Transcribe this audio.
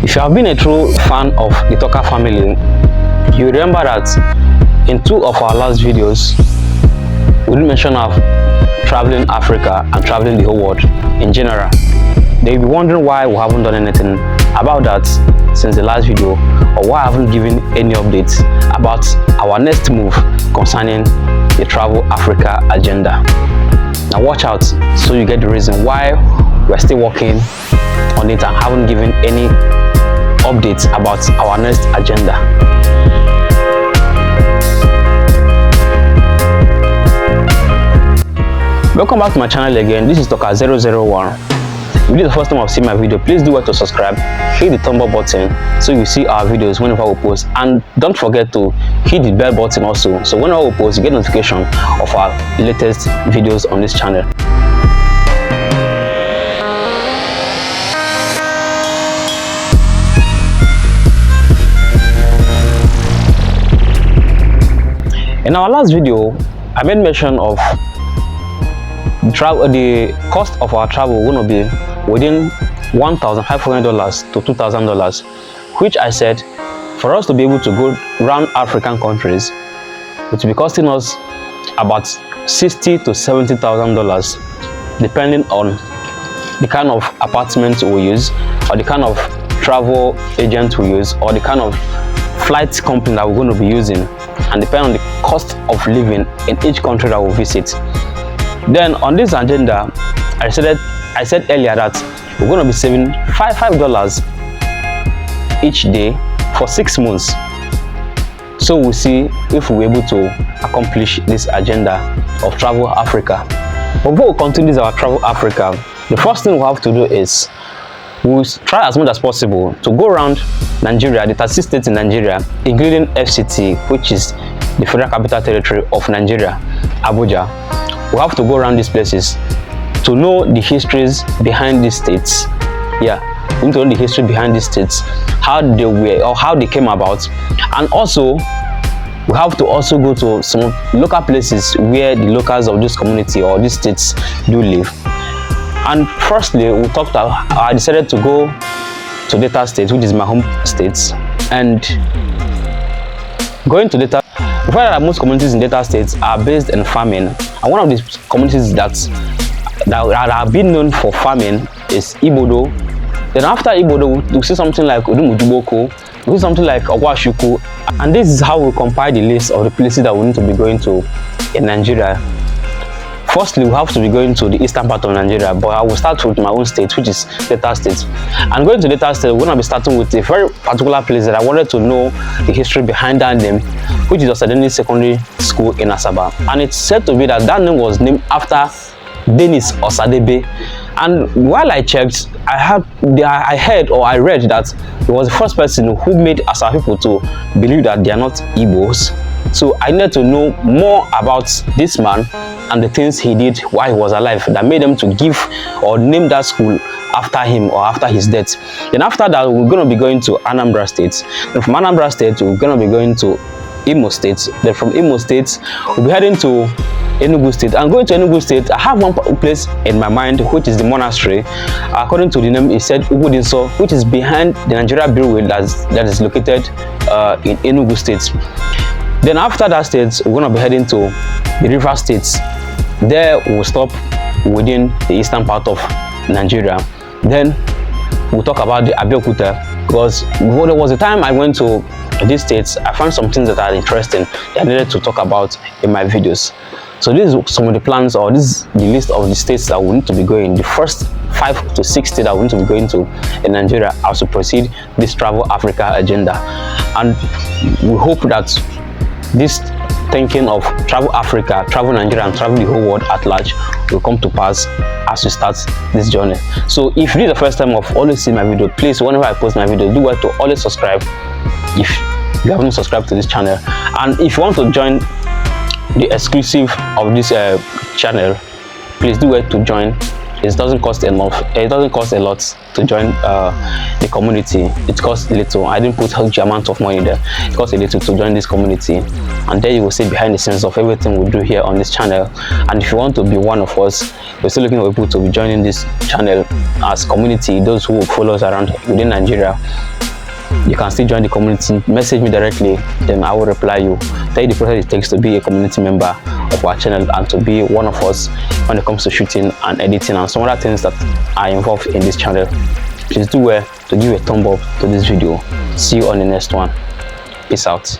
If you have been a true fan of the Talker family, you remember that in 2 of our last videos, we did mention of traveling Africa and traveling the whole world in general. They will be wondering why we haven't done anything about that since the last video, or why I haven't given any updates about our next move concerning the Travel Africa agenda. Now watch out so you get the reason why we're still working on it and haven't given any updates about our next agenda. Welcome back to my channel again. This is Talker 001. If this is the first time I've seen my video, please do well to subscribe, hit the thumb up button so you see our videos whenever we post, and don't forget to hit the bell button also, so whenever we post you get notification of our latest videos on this channel. In our last video, I made mention of the cost of our travel will be within $1,500 to $2,000, which I said for us to be able to go around African countries, it will be costing us about $60,000 to $70,000, depending on the kind of apartment we use, or the kind of travel agent we use, or the kind of flight company that we're going to be using, and depend on the cost of living in each country that we visit. Then on this agenda, I said earlier that we're going to be saving $5 each day for 6 months. So we'll see if we're able to accomplish this agenda of Travel Africa. But before we continue this our Travel Africa, the first thing we have to do is we'll try as much as possible to go around Nigeria, the 36 states in Nigeria, including FCT, which is the Federal Capital Territory of Nigeria, Abuja. We have to go around these places to know the histories behind these states. Yeah, we need to know the history behind these states, how they were or how they came about, and also we have to also go to some local places where the locals of this community or these states do live. And firstly, I decided to go to Delta State, which is my home state, and going to Delta. We find that most communities in Delta States are based in farming, and one of these communities that have been known for farming is Ibodo. Then after Ibodo, we see something like Udumujuboko, we see something like Ogwashuku, and this is how we compile the list of the places that we need to be going to in Nigeria. Firstly, we have to be going to the eastern part of Nigeria, but I will start with my own state, which is Delta State. And going to Delta State, we're going to be starting with a very particular place that I wanted to know the history behind that name, which is Osadeni Secondary School in Asaba. And it's said to be that name was named after Dennis Osadebe. And while I checked, I read that he was the first person who made Asaba people to believe that they are not Igbos. So I needed to know more about this man and the things he did while he was alive that made them to give or name that school after him or after his death. Then after that, we're going to be going to Anambra State. Then from Anambra State, we're going to be going to Imo State. Then from Imo State, we'll be heading to Enugu State. And going to Enugu State, I have one place in my mind, which is the monastery. According to the name, it said Ugudinso, which is behind the Nigeria Brewery that is located in Enugu State. Then after that state, we're going to be heading to the river states. There we'll stop within the eastern part of Nigeria. Then we'll talk about the Abeokuta, because there was a time I went to these states, I found some things that are interesting that I needed to talk about in my videos. So this is some of the plans, or this is the list of the states that we need to be going, the first 5 to 6 states that we need to be going to in Nigeria as we proceed this Travel Africa agenda. And we hope that this thinking of Travel Africa, Travel Nigeria, and Travel the whole world at large will come to pass as we start this journey. So if this is the first time of always seeing my video, please, whenever I post my video, do well to always subscribe if you haven't subscribed to this channel. And if you want to join the exclusive of this channel, please do well to join. It doesn't cost enough. It doesn't cost a lot to join the community. It costs little. I didn't put a huge amount of money there. It costs a little to join this community, and there you will see behind the scenes of everything we do here on this channel. And if you want to be one of us, we're still looking for people to be joining this channel as community, those who will follow us around within Nigeria. You can still join the community. Message me directly, then I will reply you, tell you the process it takes to be a community member of our channel and to be one of us when it comes to shooting and editing and some other things that are involved in this channel. Please do well to give a thumb up to this video. See you on the next one. Peace out.